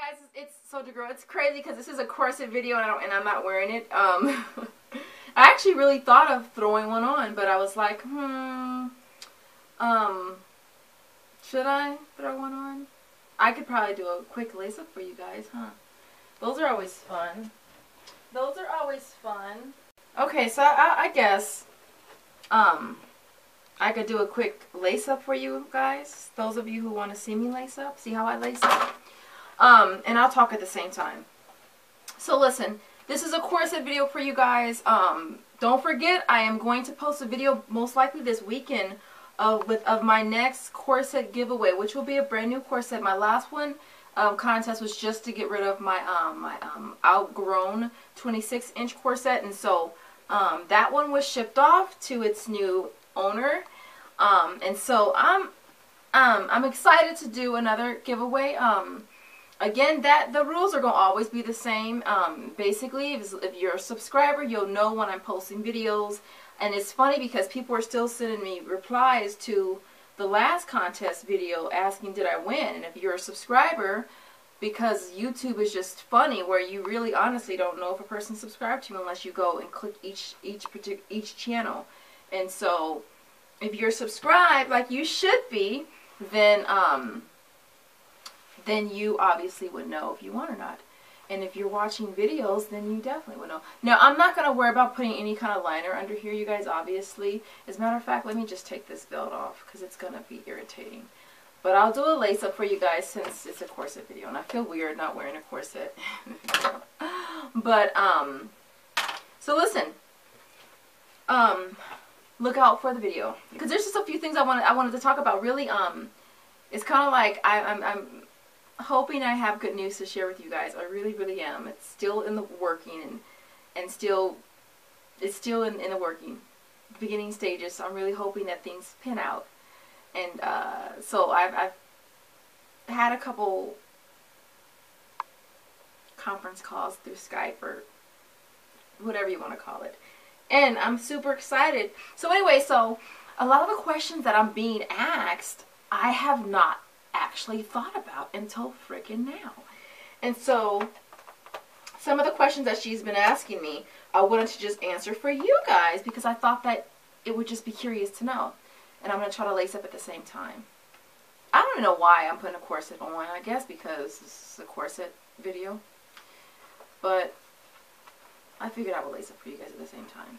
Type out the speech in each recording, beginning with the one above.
guys, it's Soldier Girl. It's crazy because this is a corset video and I'm not wearing it. I actually really thought of throwing one on, but I was like, should I throw one on? I could probably do a quick lace-up for you guys, huh? Those are always fun. Those are always fun. Okay, so I guess, I could do a quick lace-up for you guys. Those of you who want to see me lace up, see how I lace up. And I'll talk at the same time. So listen, this is a corset video for you guys. Don't forget, I am going to post a video most likely this weekend of my next corset giveaway, which will be a brand new corset. My last one contest was just to get rid of my outgrown 26-inch corset, and so that one was shipped off to its new owner. And so I'm excited to do another giveaway. Again, the rules are going to always be the same. Basically, if you're a subscriber, you'll know when I'm posting videos. And it's funny because people are still sending me replies to the last contest video asking did I win. And if you're a subscriber, because YouTube is just funny where you really honestly don't know if a person subscribed to you unless you go and click each channel. And so if you're subscribed like you should be, then you obviously would know if you won or not. And if you're watching videos, then you definitely would know. Now, I'm not going to worry about putting any kind of liner under here, you guys, obviously. As a matter of fact, let me just take this belt off because it's going to be irritating. But I'll do a lace-up for you guys since it's a corset video. And I feel weird not wearing a corset. But, so listen. Look out for the video. Because there's just a few things I wanted to talk about. Really, it's kind of like I'm hoping I have good news to share with you guys. I really, really am. It's still in the working and it's still in the working beginning stages. So I'm really hoping that things pan out. And so I've had a couple conference calls through Skype or whatever you want to call it. And I'm super excited. So anyway, so a lot of the questions that I'm being asked, I have not actually thought about until freaking now. And so some of the questions that she's been asking me, I wanted to just answer for you guys because I thought that it would just be curious to know. And I'm going to try to lace up at the same time. I don't even know why I'm putting a corset on. I guess because this is a corset video. But I figured I would lace up for you guys at the same time.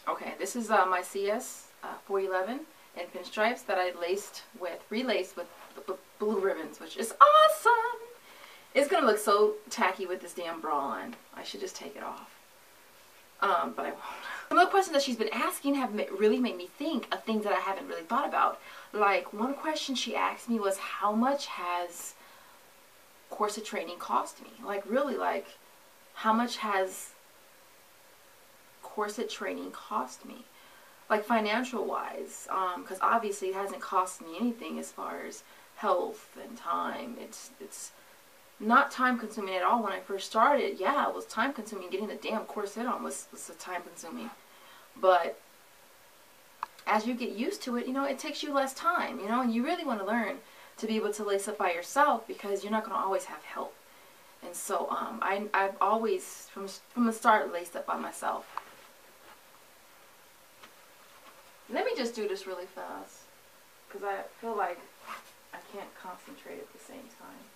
Okay, this is my CS 411 in pinstripes that I relaced with blue ribbons, which is awesome. It's gonna look so tacky with this damn bra on. I should just take it off. But I won't. Some of the questions that she's been asking have really made me think of things that I haven't really thought about. Like, one question she asked me was, how much has corset training cost me? Like, really, like, how much has corset training cost me? Like, financial wise, because obviously it hasn't cost me anything as far as health and time. It's not time consuming at all. When I first started, yeah, it was time consuming. Getting a damn corset on was so time consuming. But as you get used to it, you know, it takes you less time, you know, and you really want to learn to be able to lace up by yourself because you're not going to always have help. And so I've always, from the start, laced up by myself. Let me just do this really fast because I feel like I can't concentrate at the same time.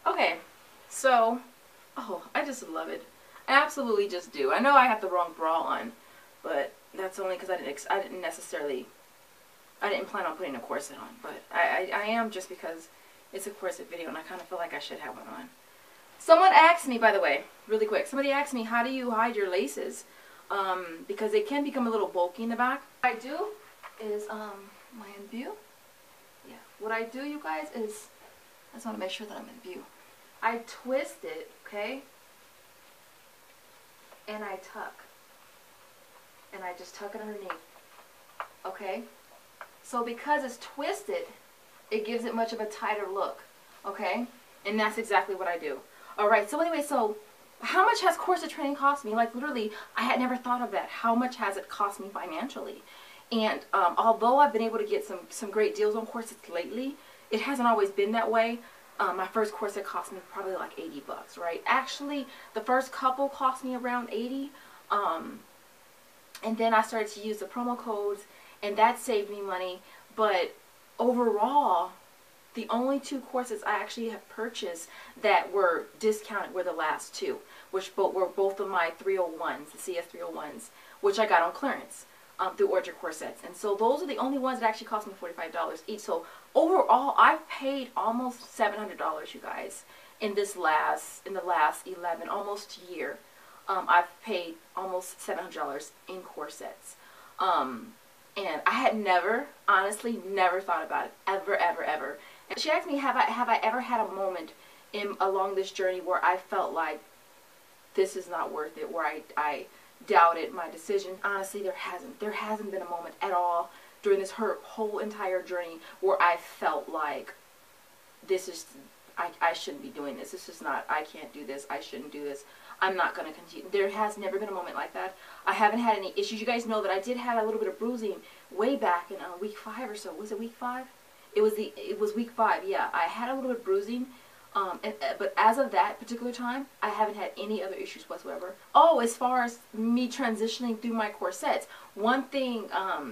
Okay, so, oh, I just love it. I absolutely just do. I know I have the wrong bra on, but that's only because I didn't plan on putting a corset on. But I am, just because it's a corset video and I kind of feel like I should have one on. Someone asked me, by the way, really quick, somebody asked me, how do you hide your laces? Because they can become a little bulky in the back. What I do is, am I in view? Yeah. What I do, you guys, is, I just want to make sure that I'm in view. I twist it, okay? And I tuck. and I just tuck it underneath. Okay? So because it's twisted, it gives it much of a tighter look. Okay? And that's exactly what I do. Alright, so anyway, so how much has corset training cost me? Like literally, I had never thought of that. How much has it cost me financially? And although I've been able to get some great deals on corsets lately, it hasn't always been that way. My first corset cost me probably like $80, right? Actually, the first couple cost me around $80. And then I started to use the promo codes, and that saved me money. But overall, the only 2 corsets I actually have purchased that were discounted were the last 2, which were both of my 301s, the CS 301s, which I got on clearance through Orchard Corsets. And so those are the only ones that actually cost me $45 each. So overall, I've paid almost $700, you guys, in the last 11, almost year. I've paid almost $700 in corsets. And I had never, honestly, never thought about it, ever, ever, ever. And she asked me, have I ever had a moment along this journey where I felt like this is not worth it, where I doubted my decision? Honestly, there hasn't been a moment at all during this whole entire journey where I felt like this is, I shouldn't be doing this. This is not, I can't do this. I shouldn't do this. I'm not going to continue. There has never been a moment like that. I haven't had any issues. You guys know that I did have a little bit of bruising way back in week 5 or so. Was it week 5? It was week 5. Yeah, I had a little bit of bruising. But as of that particular time, I haven't had any other issues whatsoever. Oh, as far as me transitioning through my corsets, one thing,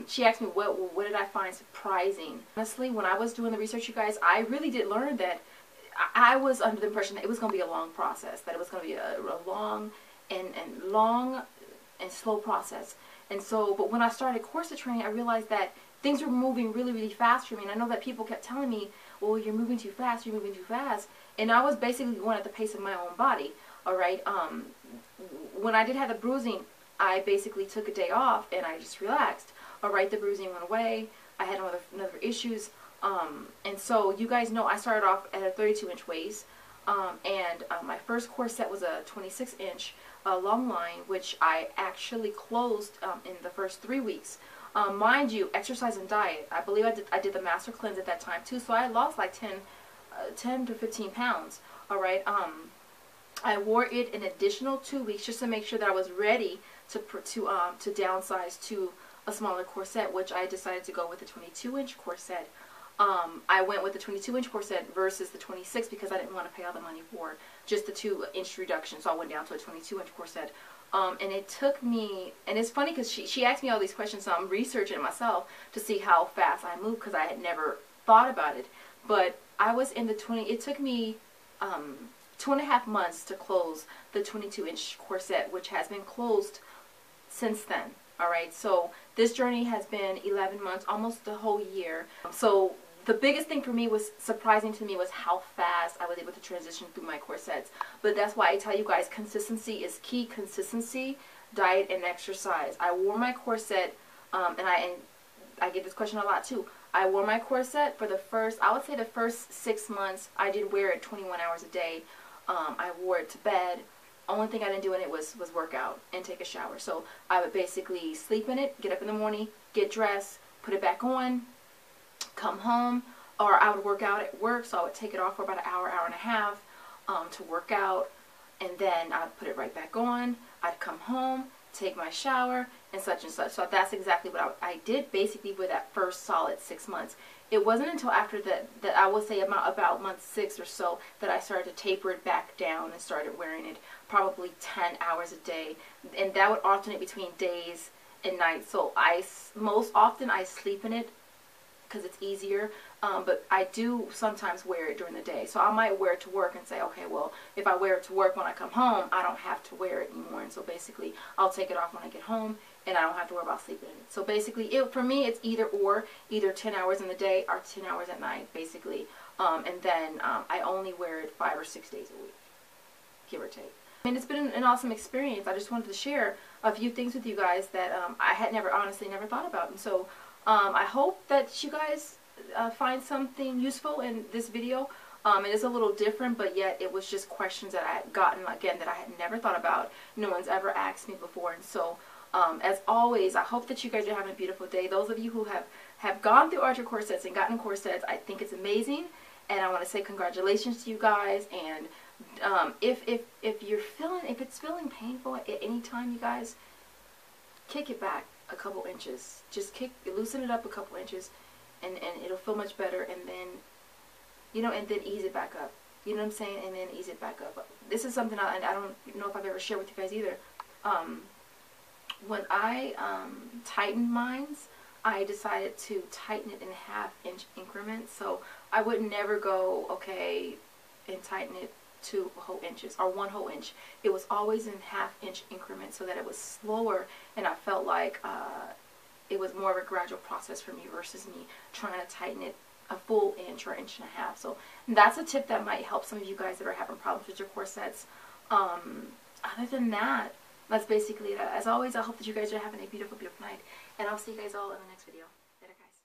she asked me what did I find surprising. Honestly, when I was doing the research, you guys, I really did learn that I was under the impression that it was going to be a long process, that it was going to be a long and slow process. And so, but when I started corset training, I realized that things were moving really, really fast for me. And I know that people kept telling me, well, you're moving too fast, you're moving too fast. And I was basically going at the pace of my own body, all right? When I did have the bruising, I basically took a day off and I just relaxed. All right, the bruising went away. I had another issues. And so you guys know I started off at a 32-inch waist. My first corset was a 26-inch long line, which I actually closed in the first 3 weeks. Mind you, exercise and diet. I believe I did the master cleanse at that time too, so I lost like 10 to 15 pounds. All right. I wore it an additional 2 weeks just to make sure that I was ready to downsize to a smaller corset, which I decided to go with a 22-inch corset. I went with the 22-inch corset versus the 26 because I didn't want to pay all the money for just the 2-inch reduction, so I went down to a 22-inch corset. And it took me, and it's funny because she asked me all these questions, so I'm researching myself to see how fast I move because I had never thought about it. But I was in the it took me 2.5 months to close the 22-inch corset, which has been closed since then. Alright, so this journey has been 11 months, almost the whole year. So the biggest thing for me was surprising to me was how fast I was able to transition through my corsets. But that's why I tell you guys, consistency is key. Consistency, diet, and exercise. I wore my corset, and I get this question a lot too. I wore my corset for I would say the first 6 months. I did wear it 21 hours a day. I wore it to bed. Only thing I didn't do in it was work out and take a shower. So I would basically sleep in it, get up in the morning, get dressed, put it back on, come home, or I would work out at work, so I would take it off for about an hour, hour and a half to work out, and then I'd put it right back on. I'd come home, take my shower, and such and such. So that's exactly what I did basically for that first solid 6 months. It wasn't until after that I would say about month 6 or so that I started to taper it back down and started wearing it probably 10 hours a day, and that would alternate between days and nights. So most often I sleep in it because it's easier, but I do sometimes wear it during the day. So I might wear it to work and say, okay, well, if I wear it to work when I come home, I don't have to wear it anymore. And so basically I'll take it off when I get home, and I don't have to worry about sleeping in it. So basically, for me, it's either 10 hours in the day or 10 hours at night, basically. And then I only wear it 5 or 6 days a week, give or take. And it's been an awesome experience. I just wanted to share a few things with you guys that I had honestly never thought about. And so I hope that you guys find something useful in this video. It is a little different, but yet it was just questions that I had gotten, again, that I had never thought about. No one's ever asked me before. And so As always, I hope that you guys are having a beautiful day. Those of you who have gone through Archer corsets and gotten corsets, I think it's amazing. And I want to say congratulations to you guys. And if it's feeling painful at any time, you guys, kick it back a couple inches. Just loosen it up a couple inches, and it'll feel much better. And then, and then ease it back up. You know what I'm saying? And then ease it back up. This is something I don't know if I've ever shared with you guys either. When I tightened mines, I decided to tighten it in 1/2 inch increments. So I would never go, okay, and tighten it 2 whole inches or 1 whole inch. It was always in 1/2 inch increments so that it was slower, and I felt like it was more of a gradual process for me versus me trying to tighten it a full inch or 1.5 inches. So that's a tip that might help some of you guys that are having problems with your corsets. Other than that, that's basically it. As always, I hope that you guys are having a beautiful, beautiful night. And I'll see you guys all in the next video. Later, guys.